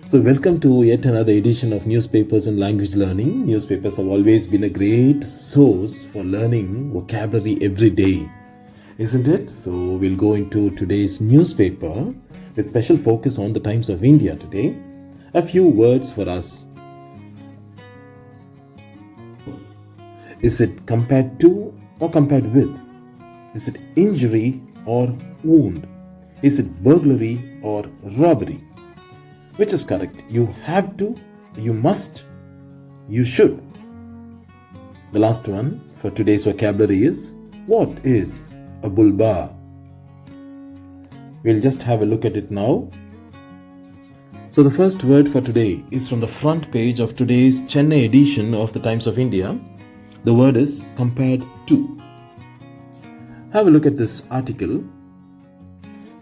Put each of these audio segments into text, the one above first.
So, welcome to yet another edition of Newspapers and Language Learning. Newspapers have always been a great source for learning vocabulary every day, isn't it? So, we'll go into today's newspaper with special focus on the Times of India today. A few words for us. Is it compared to or compared with? Is it injury or wound? Is it burglary or robbery? Which is correct? You have to, you must, you should. The last one for today's vocabulary is, what is a bullbar? We'll just have a look at it now. So the first word for today is from the front page of today's Chennai edition of the Times of India. The word is compared to. Have a look at this article.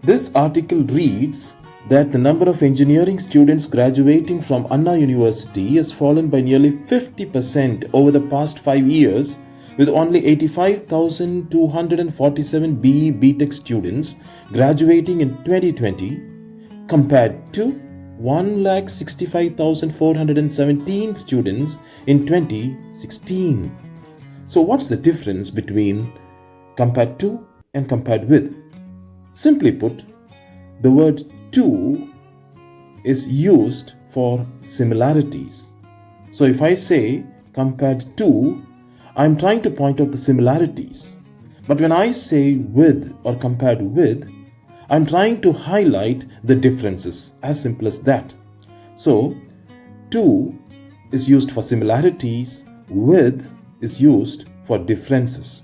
This article reads that the number of engineering students graduating from Anna University has fallen by nearly 50% over the past 5 years, with only 85,247 BE BTech students graduating in 2020 compared to 1,65,417 students in 2016. So what's the difference between compared to and compared with? Simply put, the word to is used for similarities. So if I say compared to, I'm trying to point out the similarities. But when I say with or compared with, I'm trying to highlight the differences. As simple as that. So to is used for similarities, with is used for differences.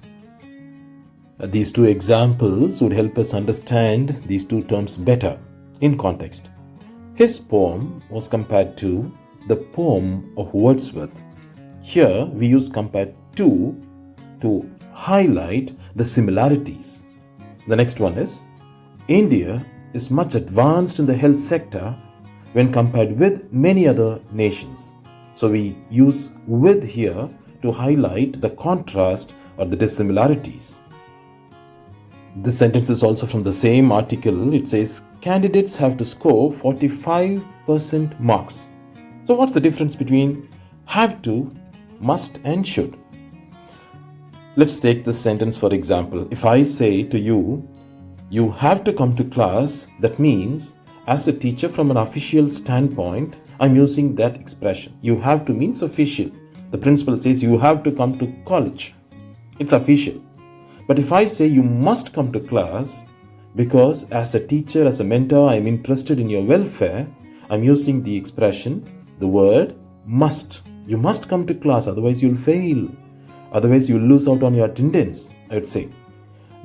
These two examples would help us understand these two terms better in context. His poem was compared to the poem of Wordsworth. Here we use compared to highlight the similarities. The next one is, India is much advanced in the health sector when compared with many other nations. So we use with here to highlight the contrast or the dissimilarities. This sentence is also from the same article. It says, candidates have to score 45% marks. So what's the difference between have to, must and should? Let's take this sentence for example. If I say to you, you have to come to class, that means as a teacher from an official standpoint, I'm using that expression. You have to means official. The principal says you have to come to college. It's official. But if I say you must come to class because as a teacher, as a mentor, I am interested in your welfare, I'm using the expression, the word must. You must come to class, otherwise you'll fail. Otherwise you'll lose out on your attendance, I would say.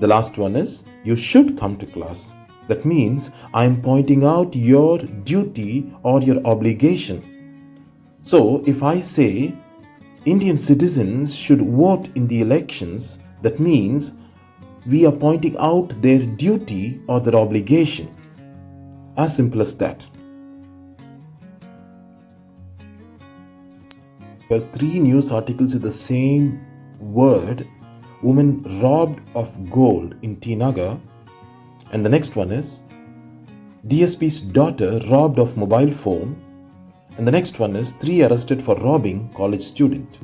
The last one is, you should come to class. That means I'm pointing out your duty or your obligation. So if I say Indian citizens should vote in the elections, that means we are pointing out their duty or their obligation. As simple as that. There are 3 news articles with the same word, woman robbed of gold in T Nagar. And the next one is, DSP's daughter robbed of mobile phone. And the next one is, 3 arrested for robbing college student.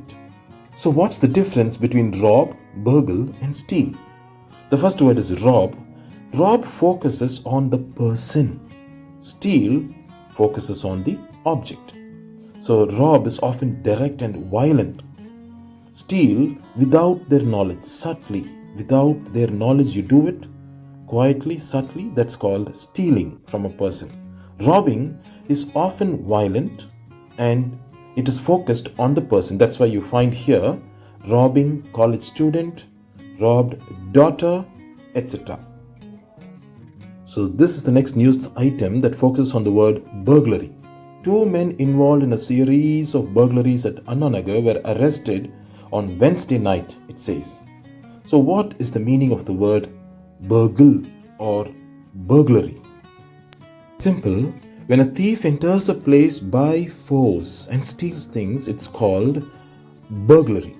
So what's the difference between rob, burgle and steal? The first word is rob. Rob focuses on the person. Steal focuses on the object. So rob is often direct and violent. Steal without their knowledge, subtly. Without their knowledge you do it quietly, subtly. That's called stealing from a person. Robbing is often violent and it is focused on the person. That's why you find here robbing college student, robbed daughter, etc. So this is the next news item that focuses on the word burglary. 2 men involved in a series of burglaries at Anna Nagar were arrested on Wednesday night, it says. So what is the meaning of the word burgle or burglary? Simple. When a thief enters a place by force and steals things, it's called burglary.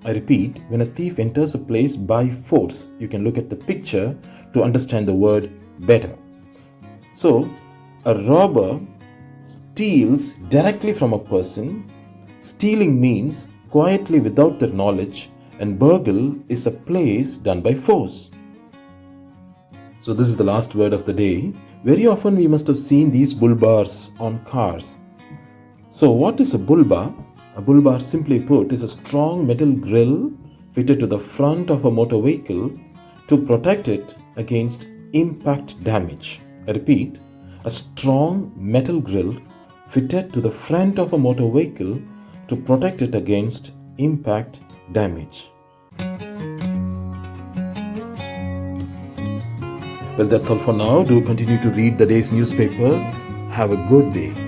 I repeat, when a thief enters a place by force, you can look at the picture to understand the word better. So, a robber steals directly from a person. Stealing means quietly without their knowledge, and burgle is a place done by force. So this is the last word of the day. Very often we must have seen these bullbars on cars. So what is a bullbar? A bullbar, simply put, is a strong metal grille fitted to the front of a motor vehicle to protect it against impact damage. I repeat, a strong metal grille fitted to the front of a motor vehicle to protect it against impact damage. Well, that's all for now. Do continue to read the day's newspapers. Have a good day.